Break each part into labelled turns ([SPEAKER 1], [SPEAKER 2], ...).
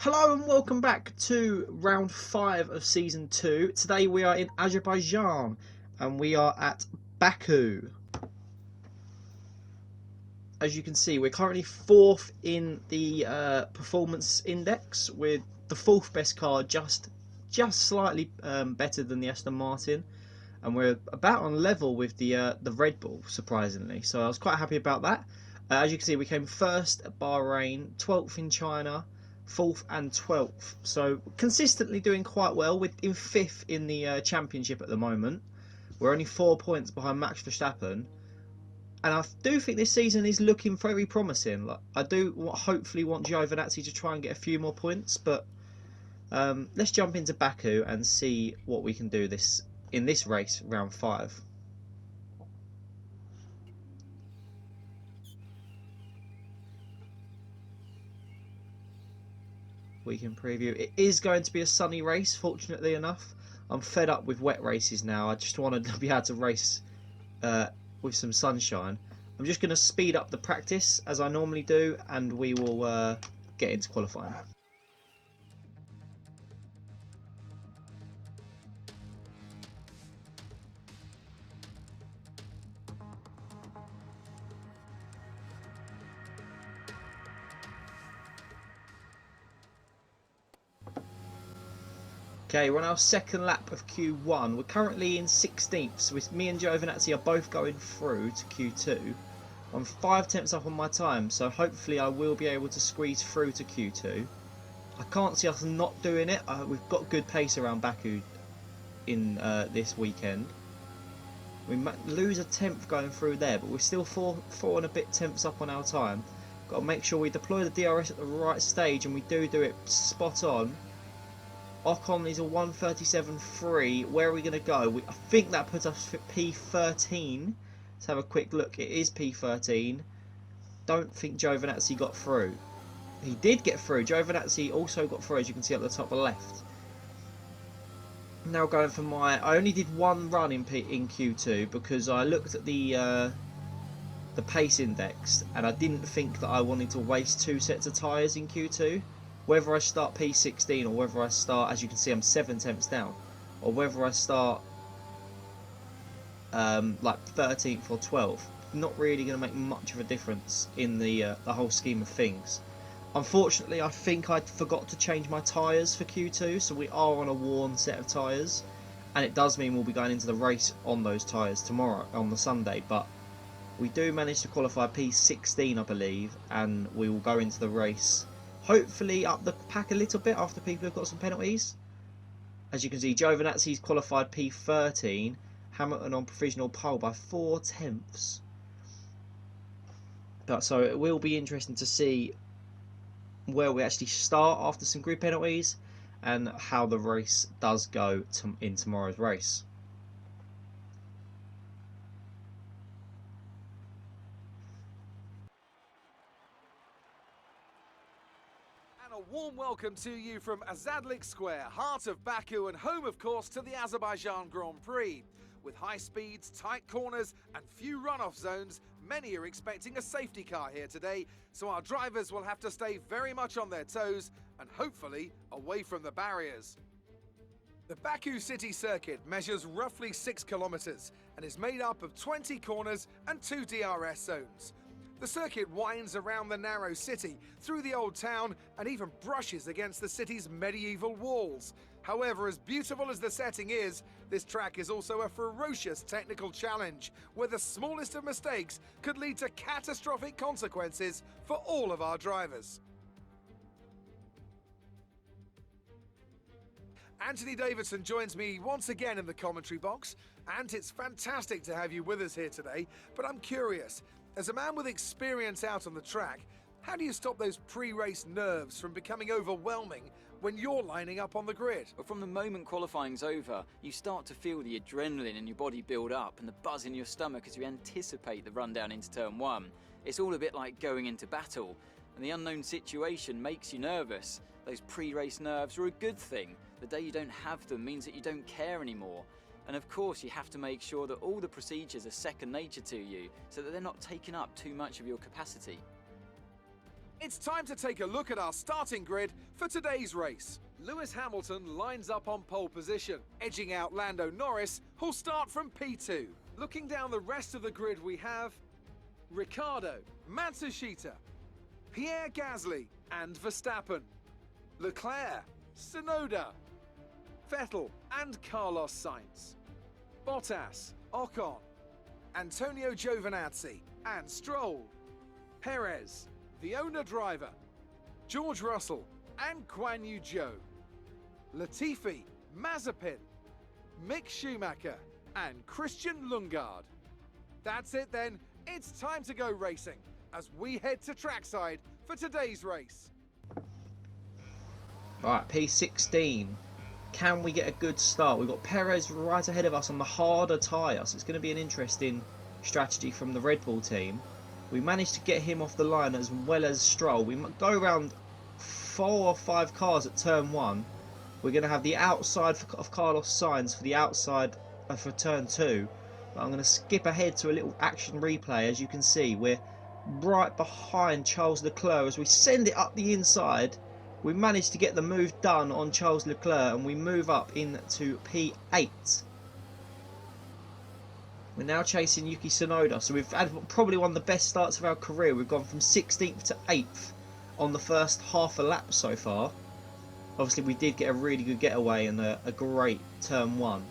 [SPEAKER 1] Hello and welcome back to round 5 of season 2. Today we are in Azerbaijan and we are at Baku. As you can see, we're currently 4th in the performance index with the 4th best car, just slightly better than the Aston Martin, and we're about on level with the Red Bull, surprisingly. So I was quite happy about that. As you can see, we came 1st at Bahrain, 12th in China, 4th and 12th, so consistently doing quite well. We're in 5th in the championship at the moment. We're only 4 points behind Max Verstappen, and I do think this season is looking very promising. Like, I do hopefully want Giovinazzi to try and get a few more points, but let's jump into Baku and see what we can do in this race, round 5. Weekend preview. It is going to be a sunny race, fortunately enough. I'm fed up with wet races now. I just want to be able to race with some sunshine. I'm just going to speed up the practice as I normally do, and we will get into qualifying. Okay, we're on our second lap of Q1. We're currently in 16th, so with me and Giovinazzi are both going through to Q2. I'm 5 tenths up on my time, so hopefully I will be able to squeeze through to Q2. I can't see us not doing it. We've got good pace around Baku in this weekend. We might lose a tenth going through there, but we're still four and a bit tenths up on our time. Got to make sure we deploy the DRS at the right stage, and we do it spot on. Ocon is a 1:37.3. Where are we going to go? I think that puts us at P13. Let's have a quick look. It is P13. Don't think Giovinazzi got through. He did get through. Giovinazzi also got through, as you can see at the top left. Now going for I only did one run in Q2 because I looked at the pace index and I didn't think that I wanted to waste 2 sets of tyres in Q2. Whether I start P16 or whether I start, as you can see, I'm 7 tenths down, or whether I start like 13th or 12th, not really going to make much of a difference in the whole scheme of things. Unfortunately, I think I forgot to change my tyres for Q2, so we are on a worn set of tyres, and it does mean we'll be going into the race on those tyres tomorrow, on the Sunday, but we do manage to qualify P16, I believe, and we will go into the race hopefully up the pack a little bit after people have got some penalties. As you can see, Giovinazzi's qualified P13, Hamilton on provisional pole by 4 tenths. But so it will be interesting to see where we actually start after some grid penalties and how the race does go in tomorrow's race.
[SPEAKER 2] A warm welcome to you from Azadlik Square, heart of Baku and home, of course, to the Azerbaijan Grand Prix. With high speeds, tight corners and few runoff zones, many are expecting a safety car here today, so our drivers will have to stay very much on their toes and hopefully away from the barriers. The Baku city circuit measures roughly 6 kilometers and is made up of 20 corners and 2 DRS zones. The circuit winds around the narrow city, through the old town, and even brushes against the city's medieval walls. However, as beautiful as the setting is, this track is also a ferocious technical challenge, where the smallest of mistakes could lead to catastrophic consequences for all of our drivers. Anthony Davidson joins me once again in the commentary box. Ant, it's fantastic to have you with us here today, but I'm curious, as a man with experience out on the track, how do you stop those pre-race nerves from becoming overwhelming when you're lining up on the grid?
[SPEAKER 3] Well, from the moment qualifying's over, you start to feel the adrenaline in your body build up and the buzz in your stomach as you anticipate the rundown into turn 1. It's all a bit like going into battle, and the unknown situation makes you nervous. Those pre-race nerves are a good thing. The day you don't have them means that you don't care anymore. And of course, you have to make sure that all the procedures are second nature to you, so that they're not taking up too much of your capacity.
[SPEAKER 2] It's time to take a look at our starting grid for today's race. Lewis Hamilton lines up on pole position, edging out Lando Norris, who'll start from P2. Looking down the rest of the grid, we have Ricciardo, Matsushita, Pierre Gasly and Verstappen, Leclerc, Tsunoda, Vettel and Carlos Sainz, Bottas, Ocon, Antonio Giovinazzi and Stroll, Perez, the owner driver, George Russell and Guan Yu Zhou, Latifi, Mazepin, Mick Schumacher and Christian Lundgaard. That's it then, it's time to go racing as we head to trackside for today's race.
[SPEAKER 1] Alright, P16. Can we get a good start? We've got Perez right ahead of us on the harder tyre, so it's going to be an interesting strategy from the Red Bull team. We managed to get him off the line as well as Stroll. We go around 4 or 5 cars at turn 1. We're going to have the outside of Carlos Sainz for the outside for turn 2. But I'm going to skip ahead to a little action replay. As you can see, we're right behind Charles Leclerc. As we send it up the inside, we managed to get the move done on Charles Leclerc and we move up into P8. We're now chasing Yuki Tsunoda, so we've had probably one of the best starts of our career. We've gone from 16th to 8th on the first half a lap so far. Obviously we did get a really good getaway and a great turn 1.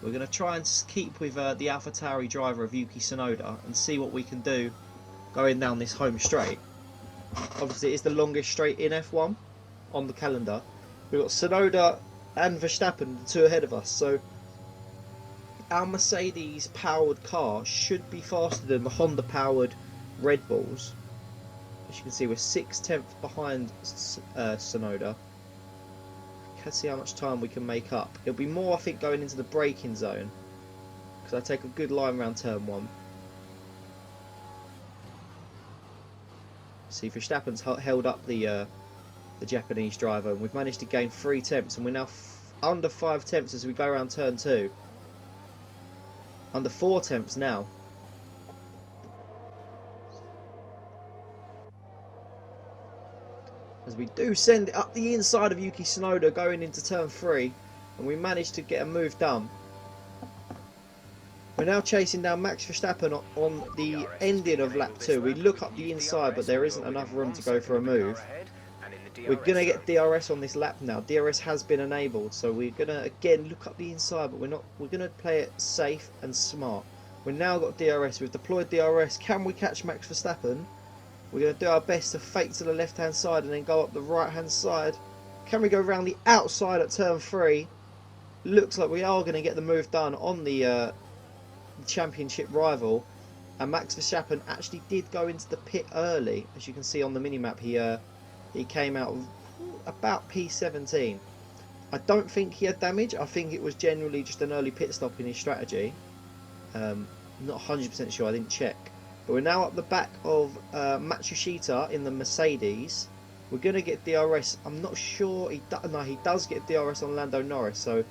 [SPEAKER 1] We're going to try and keep with the AlphaTauri driver of Yuki Tsunoda and see what we can do going down this home straight. Obviously it's the longest straight in F1 on the calendar. We've got Tsunoda and Verstappen, the two ahead of us, so our Mercedes powered car should be faster than the Honda powered Red Bulls. As you can see, we're 6/10 behind Tsunoda. Let's see how much time we can make up. It'll be more, I think, going into the braking zone, because I take a good line around turn 1. See, Verstappen's held up the Japanese driver, and we've managed to gain 3 tenths, and we're now under 5 tenths as we go around turn 2. Under 4 tenths now. As we do send it up the inside of Yuki Tsunoda going into turn 3, and we managed to get a move done. We're now chasing down Max Verstappen on the ending of lap 2. We look up the inside, but there isn't enough room to go for a move. We're going to get DRS on this lap now. DRS has been enabled, so we're going to again look up the inside, but we're going to play it safe and smart. We've now got DRS. We've deployed DRS. Can we catch Max Verstappen? We're going to do our best to fake to the left hand side and then go up the right hand side. Can we go around the outside at turn 3? Looks like we are going to get the move done on the championship rival, and Max Verstappen actually did go into the pit early. As you can see on the minimap, he came out about P17. I don't think he had damage. I think it was generally just an early pit stop in his strategy. Not 100% sure, I didn't check. But we're now up the back of Matsushita in the Mercedes. We're going to get DRS. I'm not sure. No, he does get DRS on Lando Norris, so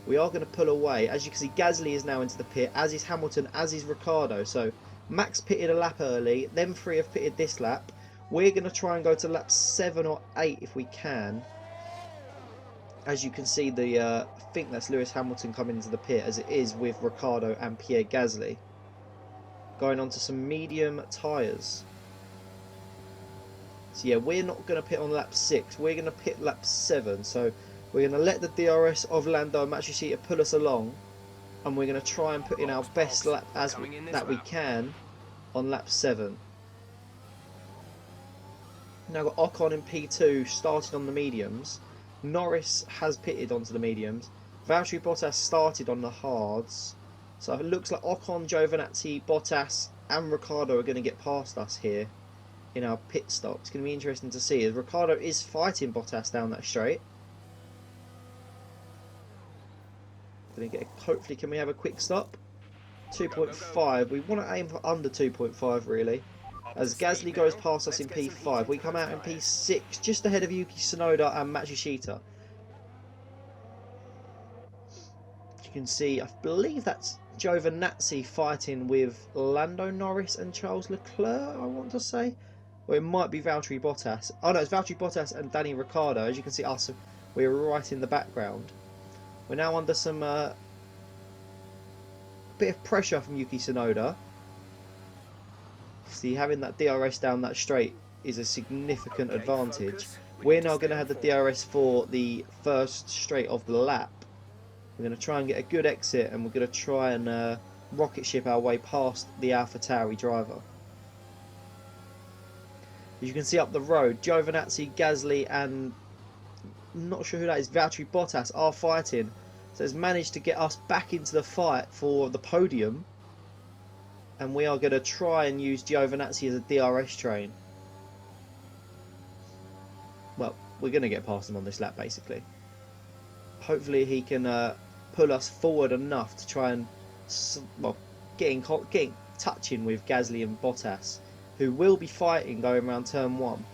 [SPEAKER 1] we are going to pull away. As you can see, Gasly is now into the pit, as is Hamilton, as is Ricciardo. So Max pitted a lap early, them 3 have pitted this lap. We're going to try and go to lap 7 or 8 if we can. As you can see, I think that's Lewis Hamilton coming into the pit, as it is with Ricciardo and Pierre Gasly. Going on to some medium tyres. So yeah, we're not going to pit on lap 6. We're going to pit lap 7. So we're going to let the DRS of Lando and Matsushita pull us along, and we're going to try and put in our best lap that we can on lap 7. Now got Ocon in P2 started on the mediums. Norris has pitted onto the mediums. Valtteri Bottas started on the hards. So it looks like Ocon, Giovinazzi, Bottas and Ricciardo are going to get past us here in our pit stop. It's going to be interesting to see, as Ricciardo is fighting Bottas down that straight. Going to get hopefully, can we have a quick stop? 2.5. We want to aim for under 2.5 really. As Gasly goes past us in P5, we come out in P6, just ahead of Yuki Tsunoda and Matsushita. As you can see, I believe that's Giovinazzi fighting with Lando Norris and Charles Leclerc, I want to say. or it might be Valtteri Bottas. Oh no, it's Valtteri Bottas and Danny Ricciardo. As you can see, us, we're right in the background. We're now under some bit of pressure from Yuki Tsunoda. See, having that DRS down that straight is a significant advantage. We're now going to have the DRS for the first straight of the lap. We're going to try and get a good exit, and we're going to try and rocket ship our way past the AlphaTauri driver. As you can see up the road, Giovinazzi, Gasly and I'm not sure who that is, Valtteri Bottas are fighting. So it's managed to get us back into the fight for the podium. And we are going to try and use Giovinazzi as a DRS train. Well, we're going to get past him on this lap basically. Hopefully he can pull us forward enough to try and getting touching with Gasly and Bottas, who will be fighting going around turn 1.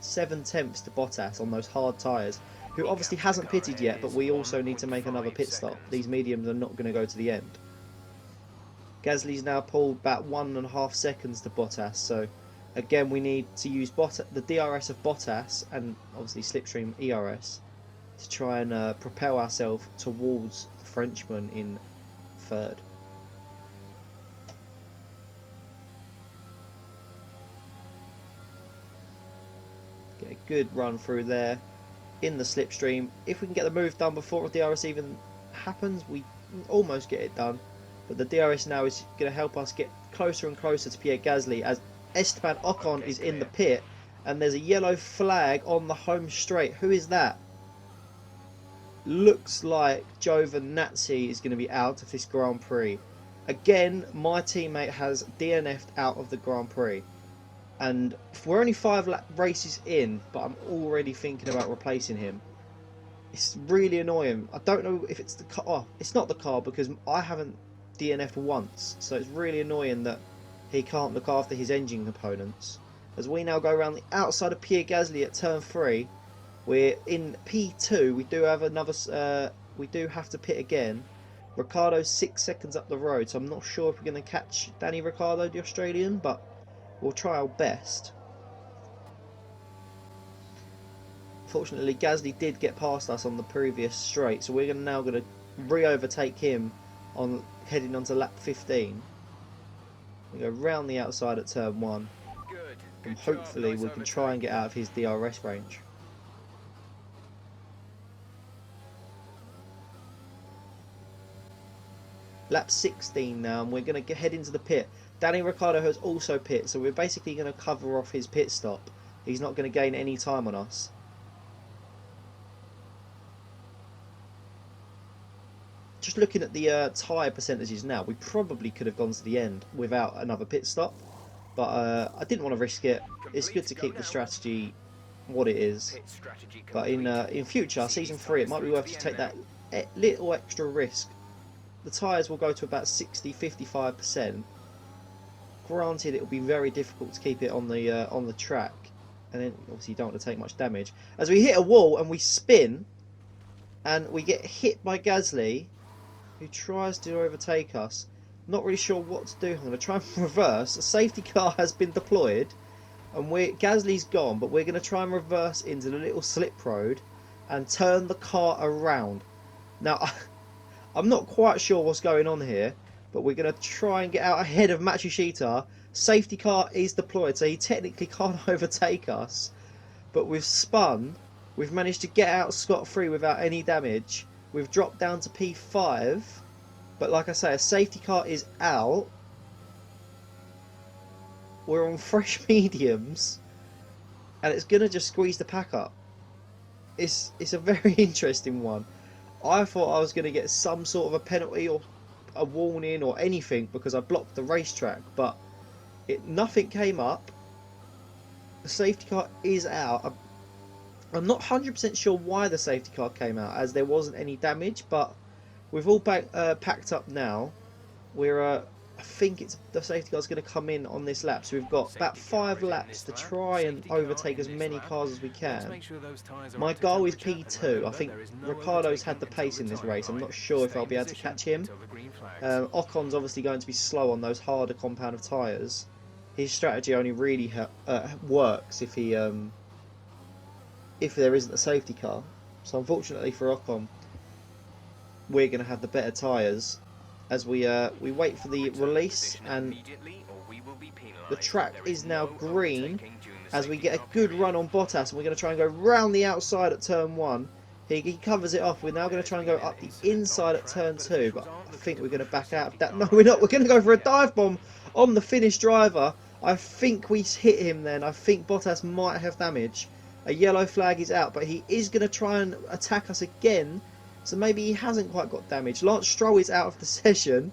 [SPEAKER 1] 7 tenths to Bottas on those hard tyres, who obviously hasn't pitted yet, but we also need to make another pit stop. These mediums are not going to go to the end. Gasly's now pulled about 1.5 seconds to Bottas, so again we need to use the DRS of Bottas and obviously slipstream ERS to try and propel ourselves towards the Frenchman in 3rd. Get a good run through there in the slipstream. If we can get the move done before the DRS even happens, we almost get it done. But the DRS now is going to help us get closer and closer to Pierre Gasly as Esteban Ocon is in the pit, and there's a yellow flag on the home straight. Who is that? Looks like Giovinazzi is going to be out of this Grand Prix. Again, my teammate has DNF'd out of the Grand Prix. And we're only 5 races in, but I'm already thinking about replacing him. It's really annoying. I don't know if it's the car. Oh, it's not the car because I haven't DNF'd once. So it's really annoying that he can't look after his engine components. As we now go around the outside of Pierre Gasly at turn 3. We're in P2. We do have another. We do have to pit again. Ricciardo's 6 seconds up the road, so I'm not sure if we're going to catch Danny Ricciardo, the Australian, but we'll try our best. Fortunately, Gasly did get past us on the previous straight, so we're now going to re-overtake him on heading onto lap 15. We go round the outside at turn 1, and hopefully we can try and get out of his DRS range. Lap 16 now, and we're going to head into the pit. Danny Ricciardo has also pit, so we're basically going to cover off his pit stop. He's not going to gain any time on us. Just looking at the tyre percentages now, we probably could have gone to the end without another pit stop. But I didn't want to risk it. It's good to keep the strategy what it is. But in future, Season 3, it might be worth to take that little extra risk. The tyres will go to about 60-55%. Granted, it will be very difficult to keep it on the track, and then obviously you don't want to take much damage. As we hit a wall and we spin, and we get hit by Gasly, who tries to overtake us. Not really sure what to do. I'm going to try and reverse. A safety car has been deployed, and Gasly's gone, but we're going to try and reverse into the little slip road and turn the car around. Now, I'm not quite sure what's going on here, but we're going to try and get out ahead of Matsushita. Safety car is deployed, so he technically can't overtake us. But we've spun. We've managed to get out scot-free without any damage. We've dropped down to P5. But like I say, a safety car is out. We're on fresh mediums. And it's going to just squeeze the pack up. It's a very interesting one. I thought I was going to get some sort of a penalty or a warning or anything because I blocked the racetrack, but nothing came up. The safety car is out. I'm not 100% sure why the safety car came out, as there wasn't any damage, but we've all packed up now. I think the safety car is going to come in on this lap, so we've got about 5 laps to try and overtake as many cars as we can. My goal is P2. I think Ricciardo's had the pace in this race. I'm not sure if I'll be able to catch him. Ocon's obviously going to be slow on those harder compound of tyres. his strategy only really works if he if there isn't a safety car. So unfortunately for Ocon, we're going to have the better tyres as we wait for the release, and the track is now green as we get a good run on Bottas, and we're going to try and go round the outside at turn 1. He covers it off. We're now going to try and go up the inside at turn 2, but I think we're going to back out of that. No, we're not. We're going to go for a dive bomb on the Finnish driver. I think we hit him then. I think Bottas might have damage. A yellow flag is out, but he is going to try and attack us again. So maybe he hasn't quite got damage. Lance Stroll is out of the session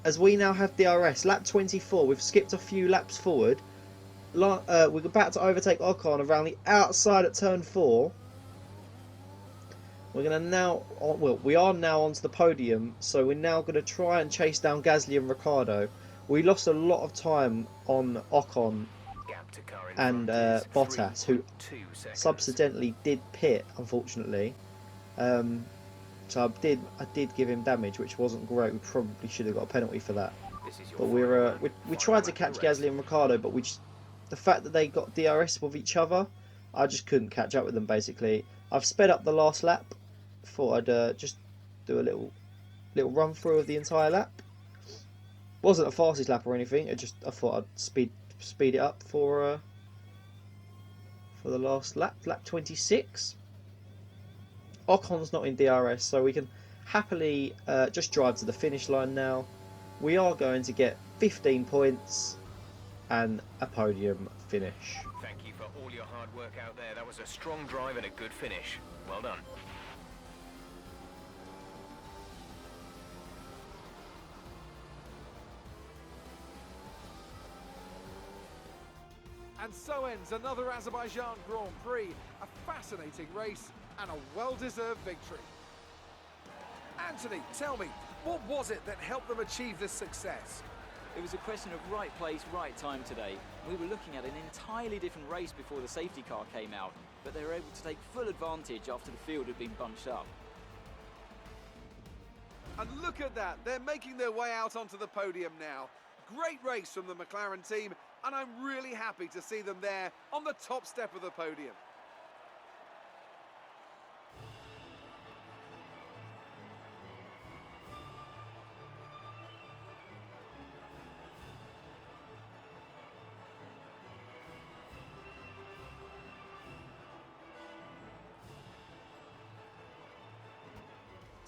[SPEAKER 1] as we now have DRS. Lap 24. We've skipped a few laps forward. We're about to overtake Ocon around the outside at turn 4. We're going to now, well, we are now onto the podium, so we're now going to try and chase down Gasly and Ricciardo. We lost a lot of time on Ocon and Bottas, who subsequently did pit, unfortunately. So I did give him damage, which wasn't great. We probably should have got a penalty for that. But we tried to catch Gasly and Ricciardo, but the fact that they got DRS with each other, I just couldn't catch up with them. Basically, I've sped up the last lap. Thought I'd just do a little run through of the entire lap. Wasn't the fastest lap or anything. I thought I'd speed it up for the last lap, lap 26. Ocon's not in DRS, so we can happily just drive to the finish line now. We are going to get 15 points and a podium finish.
[SPEAKER 4] Thank you for all your hard work out there. That was a strong drive and a good finish. Well done.
[SPEAKER 2] And so ends another Azerbaijan Grand Prix, a fascinating race and a well-deserved victory. Anthony, tell me, what was it that helped them achieve this success?
[SPEAKER 3] It was a question of right place, right time today. We were looking at an entirely different race before the safety car came out, but they were able to take full advantage after the field had been bunched up.
[SPEAKER 2] And look at that, they're making their way out onto the podium now. Great race from the McLaren team, and I'm really happy to see them there on the top step of the podium.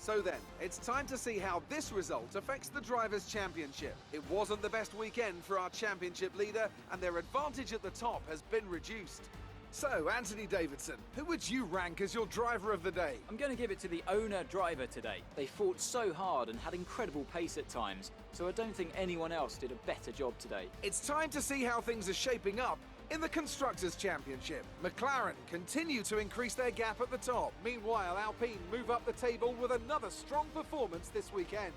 [SPEAKER 2] So then, it's time to see how this result affects the Drivers' Championship. It wasn't the best weekend for our championship leader, and their advantage at the top has been reduced. So, Anthony Davidson, who would you rank as your driver of the day?
[SPEAKER 3] I'm going to give it to the owner-driver today. They fought so hard and had incredible pace at times, so I don't think anyone else did a better job today.
[SPEAKER 2] It's time to see how things are shaping up in the Constructors' Championship. McLaren continue to increase their gap at the top. Meanwhile, Alpine move up the table with another strong performance this weekend.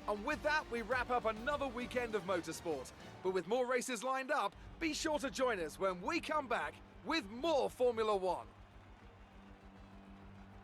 [SPEAKER 2] And with that, we wrap up another weekend of motorsport. But with more races lined up, be sure to join us when we come back with more Formula One.